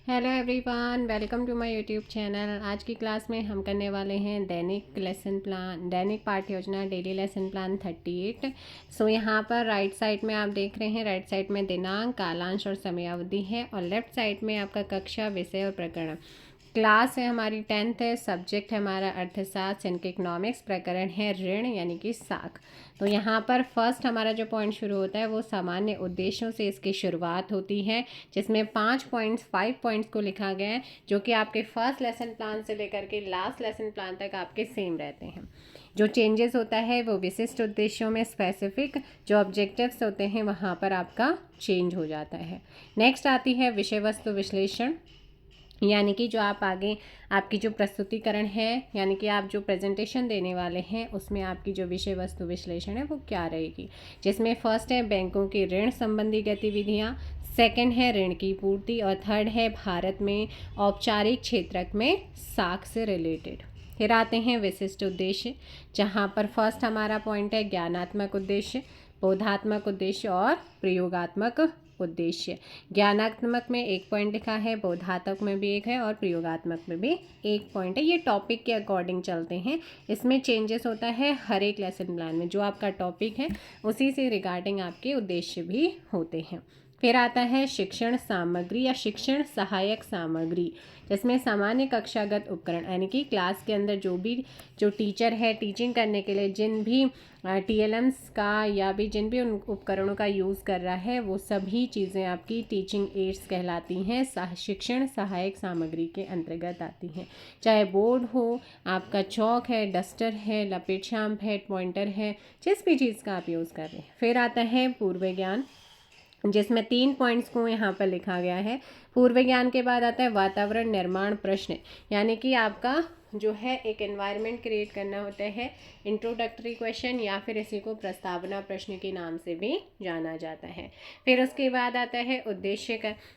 Hello everyone, welcome to my YouTube channel. आज की class में हम करने वाले हैं दैनिक लेसन प्लान, दैनिक पाठ्य योजना डेली लेसन प्लान 38। यहाँ पर राइट साइड में आप देख रहे हैं, राइट साइड में दिनांक, कालांश और समयावधि है और लेफ्ट साइड में आपका कक्षा, विषय और प्रकरण। क्लास है हमारी 10th है, सब्जेक्ट है हमारा अर्थशास्त्र यानी कि इकोनॉमिक्स, प्रकरण है ऋण यानी कि साख। तो यहाँ पर फर्स्ट हमारा जो पॉइंट शुरू होता है वो सामान्य उद्देश्यों से इसकी शुरुआत होती है, जिसमें 5 पॉइंट्स को लिखा गया है, जो कि आपके फर्स्ट लेसन प्लान से लेकर के लास्ट लेसन प्लान तक आपके सेम रहते हैं। जो चेंजेस होता है वो विशिष्ट उद्देश्यों में स्पेसिफिक जो ऑब्जेक्टिव्स होते हैं वहाँ पर आपका चेंज हो जाता है। नेक्स्ट आती है विषय वस्तु विश्लेषण, यानी कि जो आप आगे आपकी जो प्रस्तुतिकरण है यानी कि आप जो प्रेजेंटेशन देने वाले हैं उसमें आपकी जो विषय वस्तु विश्लेषण है वो क्या रहेगी, जिसमें फर्स्ट है बैंकों की ऋण संबंधी गतिविधियाँ, सेकंड है ऋण की पूर्ति और थर्ड है भारत में औपचारिक क्षेत्र में साख से रिलेटेड। फिर आते हैं विशिष्ट उद्देश्य, जहाँ पर फर्स्ट हमारा पॉइंट है ज्ञानात्मक उद्देश्य, बोधात्मक उद्देश्य और प्रयोगात्मक उद्देश्य। ज्ञानात्मक में 1 पॉइंट लिखा है, बोधात्मक में भी 1 है और प्रयोगात्मक में भी 1 पॉइंट है। ये टॉपिक के अकॉर्डिंग चलते हैं, इसमें चेंजेस होता है हर एक लेसन प्लान में। जो आपका टॉपिक है उसी से रिगार्डिंग आपके उद्देश्य भी होते हैं। फिर आता है शिक्षण सामग्री या शिक्षण सहायक सामग्री, जिसमें सामान्य कक्षागत उपकरण यानी कि क्लास के अंदर जो टीचर है टीचिंग करने के लिए जिन भी TLMs का या भी जिन भी उन उपकरणों का यूज़ कर रहा है वो सभी चीज़ें आपकी टीचिंग एड्स कहलाती हैं, शिक्षण सहायक सामग्री के अंतर्गत आती हैं। चाहे बोर्ड हो, आपका चौक है, डस्टर है, लपेट शाम्प है, पॉइंटर है, जिस भी चीज़ का आप यूज़ कर रहे हैं। फिर आता है पूर्व ज्ञान, जिसमें 3 पॉइंट्स को यहाँ पर लिखा गया है। पूर्व ज्ञान के बाद आता है वातावरण निर्माण प्रश्न, यानी कि आपका जो है एक एनवायरनमेंट क्रिएट करना होता है, इंट्रोडक्टरी क्वेश्चन या फिर इसी को प्रस्तावना प्रश्न के नाम से भी जाना जाता है। फिर उसके बाद आता है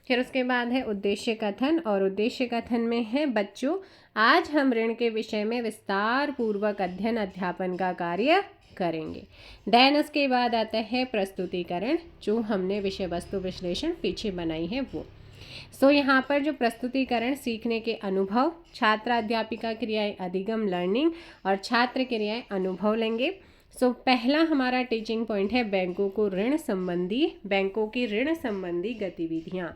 फिर उसके बाद है उद्देश्य कथन, और उद्देश्य कथन में है बच्चों आज हम ऋण के विषय में विस्तार पूर्वक अध्ययन अध्यापन का कार्य करेंगे। देन उसके बाद आता है प्रस्तुतिकरण, जो हमने विषय वस्तु विश्लेषण पीछे बनाई है वो। यहाँ पर जो प्रस्तुतिकरण सीखने के अनुभव, छात्र अध्यापिका क्रियाएं अधिगम लर्निंग और छात्र क्रियाएं अनुभव लेंगे। पहला हमारा टीचिंग पॉइंट है बैंकों की ऋण संबंधी गतिविधियां,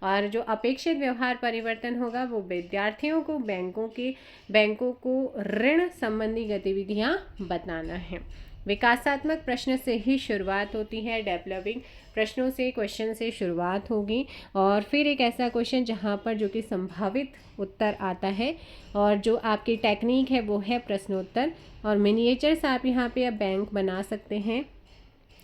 और जो अपेक्षित व्यवहार परिवर्तन होगा वो विद्यार्थियों को बैंकों को ऋण संबंधी गतिविधियां बताना है। विकासात्मक प्रश्न से ही शुरुआत होती है, डेवलपिंग प्रश्नों से, क्वेश्चन से शुरुआत होगी, और फिर एक ऐसा क्वेश्चन जहाँ पर जो कि संभावित उत्तर आता है, और जो आपकी टेक्निक है वो है प्रश्नोत्तर, और मिनिएचर्स आप यहाँ पे अब बैंक बना सकते हैं,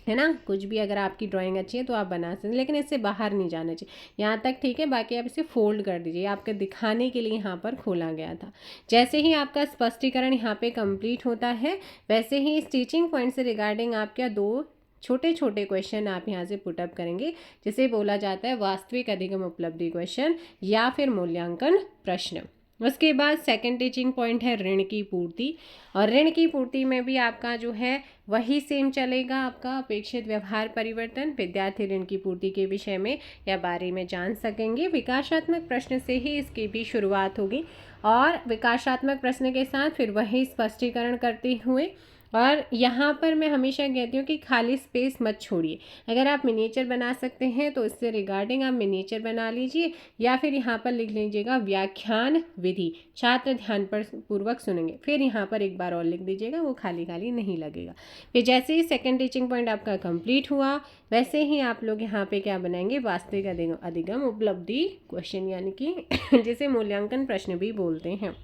है ना। कुछ भी अगर आपकी ड्राइंग अच्छी है तो आप बना सकते हैं, लेकिन इससे बाहर नहीं जाना चाहिए, यहाँ तक ठीक है। बाकी आप इसे फोल्ड कर दीजिए, आपके दिखाने के लिए यहाँ पर खोला गया था। जैसे ही आपका स्पष्टीकरण यहाँ पे कंप्लीट होता है, वैसे ही इस टीचिंग पॉइंट से रिगार्डिंग आपका 2 छोटे छोटे क्वेश्चन आप यहाँ से पुटअप करेंगे, जिसे बोला जाता है वास्तविक अधिगम उपलब्धि क्वेश्चन या फिर मूल्यांकन प्रश्न। उसके बाद सेकंड टीचिंग पॉइंट है ऋण की पूर्ति, और ऋण की पूर्ति में भी आपका जो है वही सेम चलेगा, आपका अपेक्षित व्यवहार परिवर्तन, विद्यार्थी ऋण की पूर्ति के विषय में या बारे में जान सकेंगे। विकासात्मक प्रश्न से ही इसकी भी शुरुआत होगी, और विकासात्मक प्रश्न के साथ फिर वही स्पष्टीकरण करते हुए, और यहाँ पर मैं हमेशा कहती हूँ कि खाली स्पेस मत छोड़िए। अगर आप मिनिएचर बना सकते हैं तो इससे रिगार्डिंग आप मिनिएचर बना लीजिए, या फिर यहाँ पर लिख लीजिएगा व्याख्यान विधि, छात्र ध्यान पर पूर्वक सुनेंगे। फिर यहाँ पर एक बार और लिख दीजिएगा, वो खाली खाली नहीं लगेगा। फिर जैसे ही सेकंड टीचिंग पॉइंट आपका कंप्लीट हुआ, वैसे ही आप लोग यहाँ पे क्या बनाएंगे, वास्तविक अधिगम उपलब्धि क्वेश्चन, यानी कि जिसे मूल्यांकन प्रश्न भी बोलते हैं।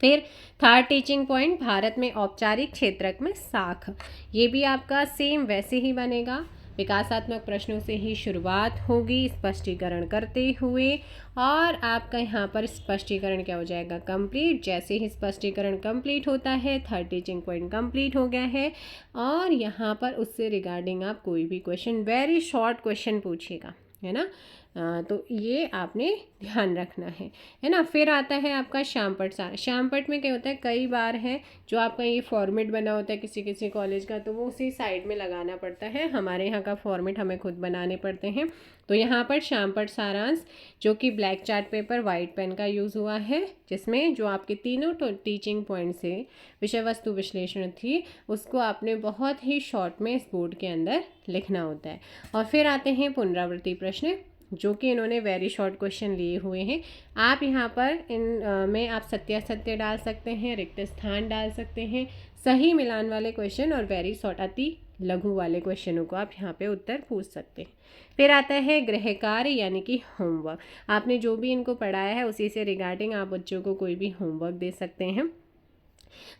फिर थर्ड टीचिंग पॉइंट भारत में औपचारिक क्षेत्र में साख, ये भी आपका सेम वैसे ही बनेगा। विकासात्मक प्रश्नों से ही शुरुआत होगी स्पष्टीकरण करते हुए, और आपका यहाँ पर स्पष्टीकरण क्या हो जाएगा, कंप्लीट। जैसे ही स्पष्टीकरण कंप्लीट होता है, थर्ड टीचिंग पॉइंट कंप्लीट हो गया है, और यहाँ पर उससे रिगार्डिंग आप कोई भी क्वेश्चन, वेरी शॉर्ट क्वेश्चन पूछिएगा, है ना। तो ये आपने ध्यान रखना है ना। फिर आता है आपका श्यामपट सारा। श्यामपट में क्या होता है, कई बार है जो आपका ये फॉर्मेट बना होता है किसी किसी कॉलेज का, तो वो उसी साइड में लगाना पड़ता है। हमारे यहाँ का फॉर्मेट हमें खुद बनाने पड़ते हैं। तो यहाँ पर श्यामपट सारांश जो कि black chart paper white pen का यूज़ हुआ है, जिसमें जो आपके तीनों टीचिंग पॉइंट से विषय वस्तु विश्लेषण थी उसको आपने बहुत ही शॉर्ट में इस बोर्ड के अंदर लिखना होता है। और फिर आते हैं पुनरावृत्ति प्रश्न, जो कि इन्होंने वेरी शॉर्ट क्वेश्चन लिए हुए हैं। आप यहाँ पर इन में आप सत्यासत्य डाल सकते हैं, रिक्त स्थान डाल सकते हैं, सही मिलान वाले क्वेश्चन और वेरी शॉर्ट अति लघु वाले क्वेश्चनों को आप यहाँ पे उत्तर पूछ सकते हैं। फिर आता है गृह कार्य यानी कि होमवर्क। आपने जो भी इनको पढ़ाया है उसी से रिगार्डिंग आप बच्चों को कोई भी होमवर्क दे सकते हैं।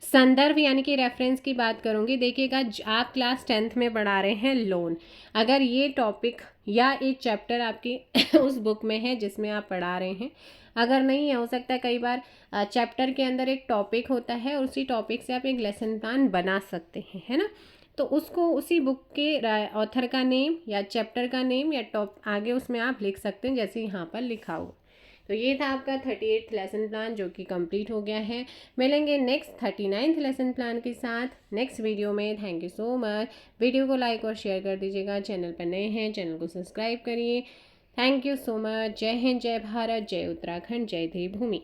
संदर्भ यानी कि रेफरेंस की बात करूँगी। देखिएगा, आप क्लास 10th में पढ़ा रहे हैं लोन, अगर ये टॉपिक या एक चैप्टर आपकी उस बुक में है जिसमें आप पढ़ा रहे हैं, अगर नहीं है, हो सकता है कई बार चैप्टर के अंदर एक टॉपिक होता है और उसी टॉपिक से आप एक लेसन प्लान बना सकते हैं, है ना। तो उसको उसी बुक के ऑथर का नेम या चैप्टर का नेम या आगे उसमें आप लिख सकते हैं, जैसे यहाँ पर लिखा हो। तो ये था आपका 38th लेसन प्लान जो कि कंप्लीट हो गया है। मिलेंगे नेक्स्ट 39th लेसन प्लान के साथ नेक्स्ट वीडियो में। Thank you so much. Video को लाइक और शेयर कर दीजिएगा। चैनल पर नए हैं, चैनल को सब्सक्राइब करिए। Thank you so much. जय हिंद, जय भारत, जय उत्तराखंड, जय देवभूमि।